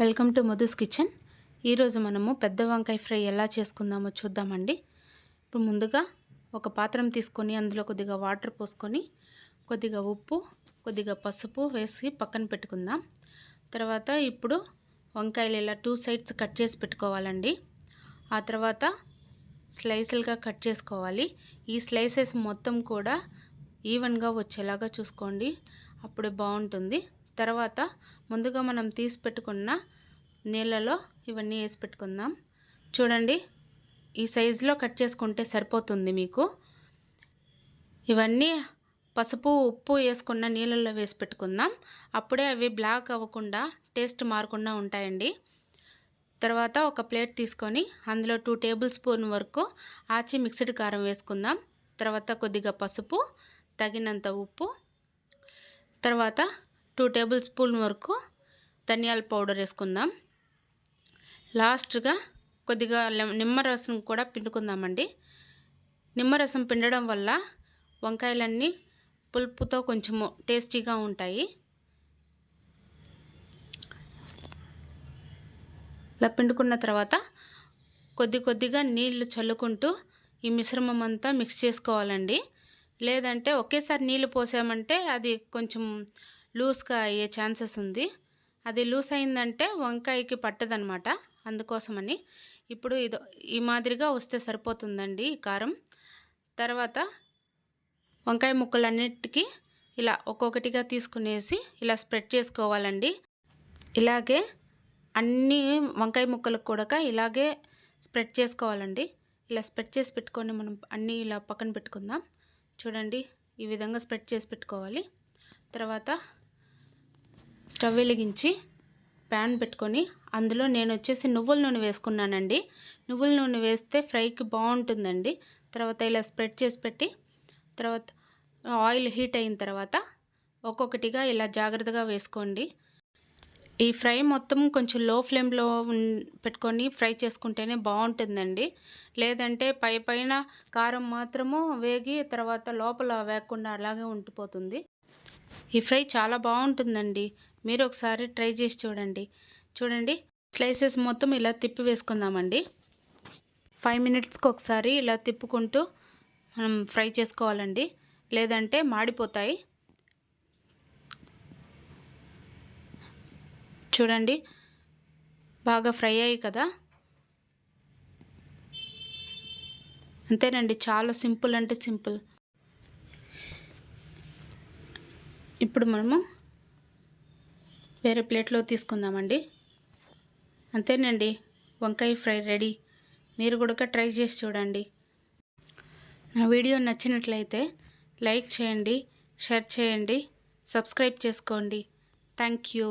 Welcome to Madhu's kitchen. ఈరోజు మనము పెద్ద వంకాయ ఫ్రై ఎలా చేసుకుందామో చూద్దామండి. ఇప్పుడు ముందుగా ఒక పాత్ర తీసుకొని అందులో కొద్దిగా వాటర్ పోసుకొని కొద్దిగా ఉప్పు కొద్దిగా పసుపు వేసి పక్కన పెట్టుకుందాం. తర్వాత ఇప్పుడు వంకాయలు ఇలా 2 సైడ్స్ కట్ చేసి పెట్టుకోవాలండి. ఆ తర్వాత స్లైసులుగా కట్ చేసుకోవాలి. ఈ స్లైసెస్ మొత్తం కూడా ఈవెన్గా వచ్చేలాగా చూసుకోండి, అప్పుడే బాగుంటుంది. తర్వాత ముందుగా మనం తీసి పెట్టుకున్న నీళ్ళలో ఇవన్నీ వేసి పెట్టుకుందాం. చూడండి, ఈ సైజులో కట్ చేసుకుంటే సరిపోతుంది మీకు. ఇవన్నీ పసుపు ఉప్పు వేసుకున్న నీళ్ళల్లో వేసి పెట్టుకుందాం. అప్పుడే అవి బ్లాక్ అవ్వకుండా టేస్ట్ మారకుండా ఉంటాయండి. తర్వాత ఒక ప్లేట్ తీసుకొని అందులో 2 టేబుల్ స్పూన్ వరకు ఆచి మిక్స్డ్ కారం వేసుకుందాం. తర్వాత కొద్దిగా పసుపు, తగినంత ఉప్పు, తర్వాత 2 టేబుల్ స్పూన్ వరకు ధనియాల పౌడర్ వేసుకుందాం. లాస్ట్గా కొద్దిగా నిమ్మరసం కూడా పిండుకుందామండి. నిమ్మరసం పిండడం వల్ల వంకాయలన్నీ పులుపుతో కొంచెము టేస్టీగా ఉంటాయి. ఇలా పిండుకున్న తర్వాత కొద్దిగా నీళ్లు చల్లుకుంటూ ఈ మిశ్రమం అంతా మిక్స్ చేసుకోవాలండి. లేదంటే ఒకేసారి నీళ్లు పోసామంటే అది కొంచెం లూజ్గా అయ్యే ఛాన్సెస్ ఉంది. అది లూజ్ అయిందంటే వంకాయకి పట్టదనమాట. అందుకోసమని ఇప్పుడు ఈ మాదిరిగా వస్తే సరిపోతుందండి ఈ కారం. తర్వాత వంకాయ ముక్కలన్నిటికీ ఇలా ఒక్కొక్కటిగా తీసుకునేసి ఇలా స్ప్రెడ్ చేసుకోవాలండి. ఇలాగే అన్ని వంకాయ ముక్కలకు కూడా ఇలాగే స్ప్రెడ్ చేసుకోవాలండి. ఇలా స్ప్రెడ్ చేసి పెట్టుకొని మనం అన్నీ ఇలా పక్కన పెట్టుకుందాం. చూడండి, ఈ విధంగా స్ప్రెడ్ చేసి పెట్టుకోవాలి. తర్వాత స్టవ్ వెలిగించి ప్యాన్ పెట్టుకొని అందులో నేను వచ్చేసి నువ్వుల నూనె వేసుకున్నానండి. నువ్వుల నూనె వేస్తే ఫ్రైకి బాగుంటుందండి. తర్వాత ఇలా స్ప్రెడ్ చేసి పెట్టి తర్వాత ఆయిల్ హీట్ అయిన తర్వాత ఒక్కొక్కటిగా ఇలా జాగ్రత్తగా వేసుకోండి. ఈ ఫ్రై మొత్తం కొంచెం లో ఫ్లేమ్లో పెట్టుకొని ఫ్రై చేసుకుంటేనే బాగుంటుందండి. లేదంటే పైన కారం మాత్రము వేగి తర్వాత లోపల వేగకుండా అలాగే ఉండిపోతుంది. ఈ ఫ్రై చాలా బాగుంటుందండి. మీరు ఒకసారి ట్రై చేసి చూడండి. స్లైసెస్ మొత్తం ఇలా తిప్పి వేసుకుందామండి. 5 మినిట్స్కి ఒకసారి ఇలా తిప్పుకుంటూ మనం ఫ్రై చేసుకోవాలండి, లేదంటే మాడిపోతాయి. చూడండి, బాగా ఫ్రై అయ్యాయి కదా. అంతేనండి, చాలా సింపుల్ అంటే సింపుల్. ఇప్పుడు మనము వేరే ప్లేట్లో తీసుకుందామండి. అంతేనండి, వంకాయ ఫ్రై రెడీ. మీరు కూడా ట్రై చేసి చూడండి. నా వీడియో నచ్చినట్లయితే లైక్ చేయండి, షేర్ చేయండి, సబ్స్క్రైబ్ చేసుకోండి. Thank you.